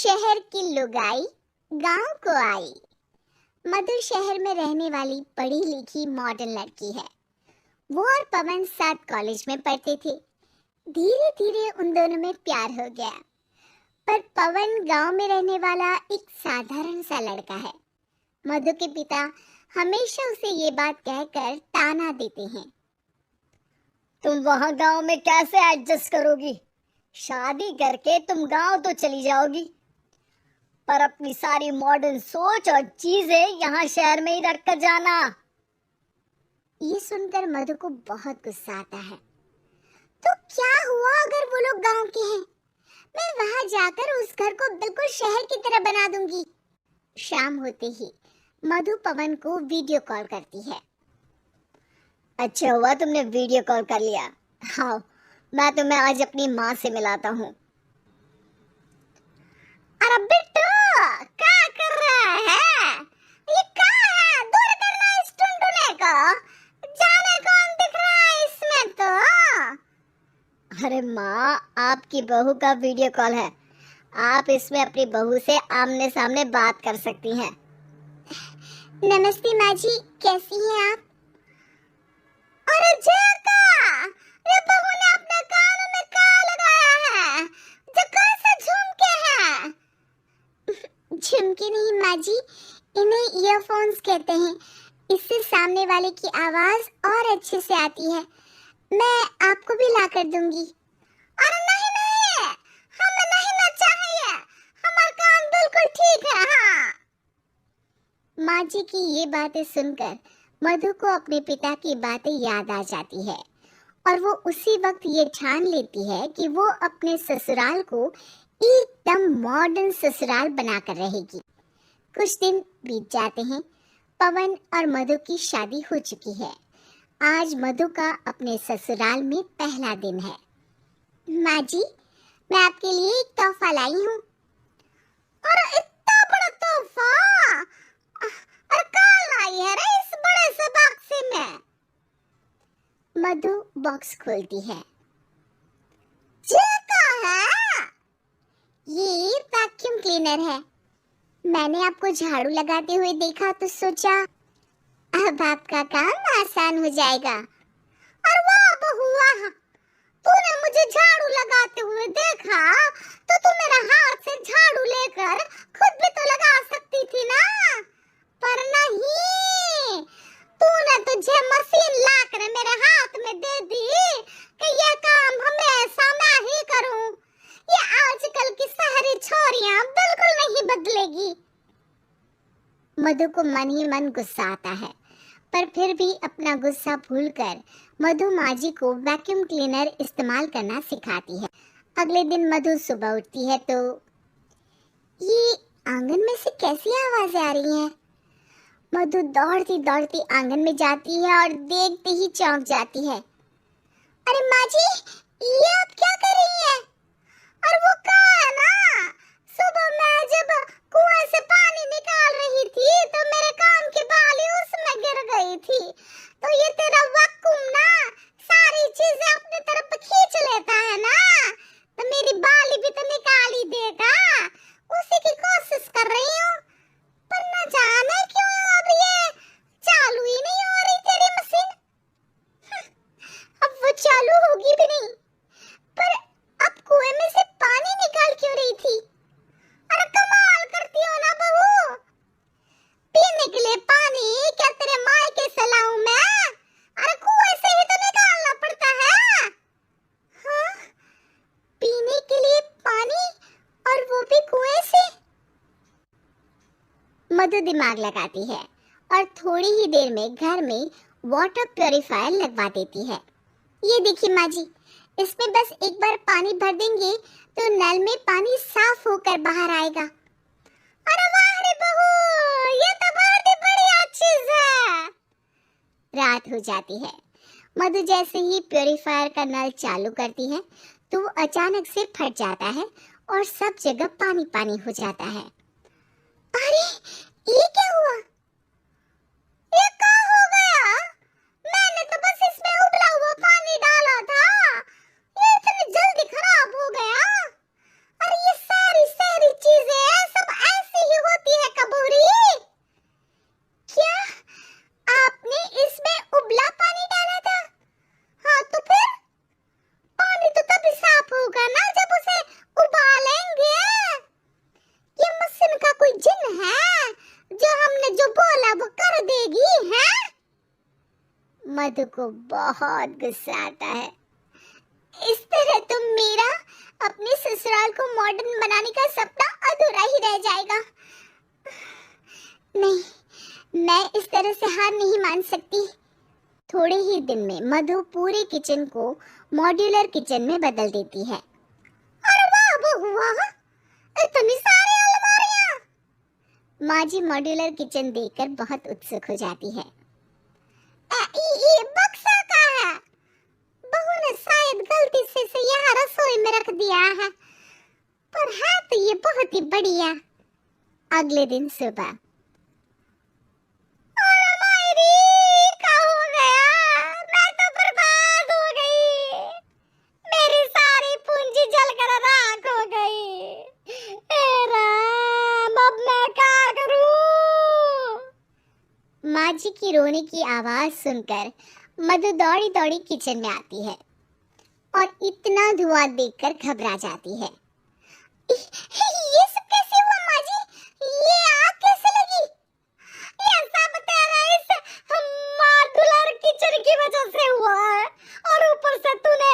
शहर की लुगाई गांव को आई। मधु शहर में रहने वाली पढ़ी लिखी मॉडर्न लड़की है। वो और पवन साथ कॉलेज में पढ़ते थे। धीरे धीरे उन दोनों में प्यार हो गया। पर पवन गांव में रहने वाला एक साधारण सा लड़का है। मधु के पिता हमेशा उसे ये बात कहकर ताना देते हैं, तुम वहां गांव में कैसे एडजस्ट करोगी? शादी करके तुम गांव तो चली जाओगी, पर अपनी सारी मॉडर्न सोच और चीजें यहाँ शहर में ही रख कर जाना। ये सुनकर मधु को बहुत गुस्सा आता है। तो क्या हुआ अगर वो लोग गांव के हैं? मैं वहां जाकर उस घर को बिल्कुल शहर की तरह बना दूंगी। शाम होते ही मधु पवन को वीडियो कॉल करती है। अच्छा हुआ तुमने वीडियो कॉल कर लिया। हाँ, मैं तुम्हें आज अपनी माँ से मिलाता हूँ। अरे बिट्टू, क्या कर रहा है? ये क्या है? दूर करना इस टुनटुने को। जाने कौन दिख रहा है इसमें तो? अरे माँ, आपकी बहू का वीडियो कॉल है। आप इसमें अपनी बहू से आमने सामने बात कर सकती हैं। नमस्ते माँ जी, कैसी हैं आप? अरे जेका, ये बहू ने अपने कानों में क्या लगाया है? जो कैसे झुमके हैं? झुमके नहीं माँ जी, इन्हें ईयरफोन्स कहते हैं। इससे सामने वाले की आवाज और अच्छे से आती है। मैं आपको भी ला कर दूंगी। अरे नहीं नहीं, हमें नहीं ना चाहिए। हमारा कान बिल्कुल ठीक है। हाँ। माँ जी की ये बातें सुनकर मधु को अपने पिता की बातें याद आ जाती है और वो उसी वक्त ये ठान लेती है कि वो अपने ससुराल को एकदम मॉडर्न ससुराल बनाकर रहेगी। कुछ दिन बीत जाते हैं। पवन और मधु की शादी हो चुकी है। आज मधु का अपने ससुराल में पहला दिन है। माँ जी, मैं आपके लिए एक तोहफा लाई हूँ। अरे इतना बड़ा तोहफा! अरे कहाँ लाई है रे इस बड़े से बक्से में? मधु बॉक्स खोलती है। ये क्या है? ये वैक्यूम क्लीनर है। मैंने आपको झाड़ू लगाते हुए देखा तो सोचा अब आपका काम आसान हो जाएगा। और वाह बहुआ, तूने मुझे झाड़ू लगाते हुए देखा तो तू मेरे हाथ से झाड़ू लेकर खुद भी तो लगा सकती थी ना। पर नहीं, तूने तुझे मशीन लाकर मेरे हाथ में दे दी कि ये काम हमेशा मैं ही करूं। ये आजकल की शहरी छोरियां बिल्कुल नहीं बदलेगी। मधु को मन ही मन गुस्सा आता है, पर फिर भी अपना गुस्सा भूलकर मधु माँ जी को वैक्यूम क्लीनर इस्तेमाल करना सिखाती है। अगले दिन मधु सुबह उठती है तो ये आंगन में से कैसी आवाजें आ रही हैं? मधु दौड़ती दौड़ती आंगन में जाती है और देखते ही चौंक जाती है। अरे माँ जी, ये आप क्या कर रही हैं? और वो कहाँ है ना? सुबह मैं जब कुआं से पानी निकाल रही थी तो मेरे कान की बाली उसमें गिर गई थी। तो ये तेरा वैक्यूम ना सारी चीजें अपनी तरफ खींच लेता है ना, तो मेरी बाली भी तो निकाल ही देगा। उसी की कोशिश कर रही हूँ, पर न जाने क्यों अब ये चालू ही नहीं हो रही तेरी मशीन। अब वो चालू होगी भी नहीं। पर अब कुएं में से पानी निकाल क्यों रही थी? अरे कमाल करती हो ना बहू। पीने के लिए पानी क्या तेरे मायके से लाऊं मैं? अरे कुएं से ही तो निकालना पड़ता है। हाँ, पीने के लिए पानी और वो भी कुएं से। मधु दिमाग लगाती है और थोड़ी ही देर में घर में वाटर प्यूरिफायर लगवा देती है। ये देखिए माँ जी, इसमें बस एक बार पानी भर देंगे तो नल में पानी साफ होकर बाहर आएगा। अरे वाह रे बहू, ये तो बहुत ही बढ़िया चीज है। रात हो जाती है। मधु जैसे ही प्यूरिफायर का नल चालू करती है तो वो अचानक से फट जाता है और सब जगह पानी पानी हो जाता है। अरे ये क्या हुआ? ये क्या हो गया? मैंने तो बस इसमें उबला हुआ पानी डाला था, ये इतनी जल्दी खराब हो गया। अरे ये सारी सारी चीजें मधु को बहुत गुस्सा आता है। इस तरह तो मेरा अपने ससुराल को मॉडर्न बनाने का सपना अधूरा ही रह जाएगा। नहीं, मैं इस तरह से हार नहीं मान सकती। थोड़े ही दिन में मधु पूरे किचन को मॉड्यूलर किचन में बदल देती है। अरे वाह बहुआ, इतनी सारी अलमारियां! माँ जी मॉड्यूलर किचन देखकर बहुत उत्सुक हो जाती है। ये बक्सा का है। बहू ने शायद गलती से यहाँ रसोई में रख दिया है, पर है तो ये बहुत ही बढ़िया। अगले दिन सुबह, अरे मायरी, क्या हो गया? मैं तो बर्बाद हो गई। मेरी सारी पूंजी जलकर राख हो गई। हे राम, अब मैं क्या करूं? माँ जी की रोने की आवाज सुनकर मधु दौड़ी दौड़ी किचन में आती है और इतना धुआं देखकर घबरा जाती है। ये सब कैसे हुआ माँ जी? ये आग कैसे लगी? ये सब तेरा इस मॉड्यूलर किचन की वजह से हुआ है, और ऊपर से तूने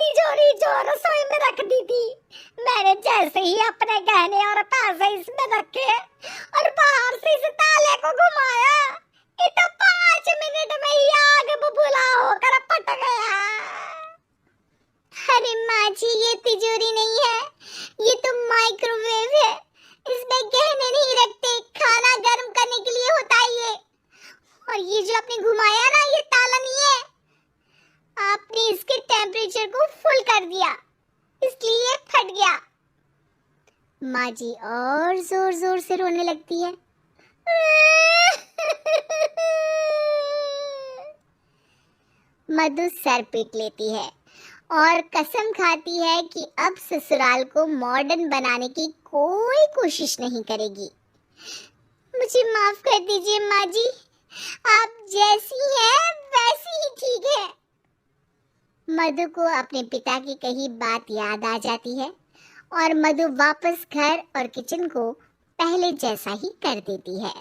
तिजोरी जो रसोई में रख दी थी, मैंने जैसे ही अपने गहने और पैसे इसमें रखे और बाहर से इस ताले को घुमाया, ये तो 5 मिनट में ही आग बबूला होकर फट गया। अरे माँ जी, ये तिजोरी नहीं है, ये तो माइक्रोवेव है। इसमें गहने नहीं रखते, खाना गर्म करने के लिए होता है ये। और ये जो आपने घुमाया ना, ये ताला नहीं है, आपने इसके टेम्परेचर को फुल कर दिया, इसलिए फट गया। माँ जी और जोर जोर से रोने लगती है। मधु सर पीट लेती है और कसम खाती है कि अब ससुराल को मॉडर्न बनाने की कोई कोशिश नहीं करेगी। मुझे माफ कर दीजिए माँ जी, आप जैसी हैं वैसी ही ठीक है। मधु को अपने पिता की कही बात याद आ जाती है और मधु वापस घर और किचन को पहले जैसा ही कर देती है।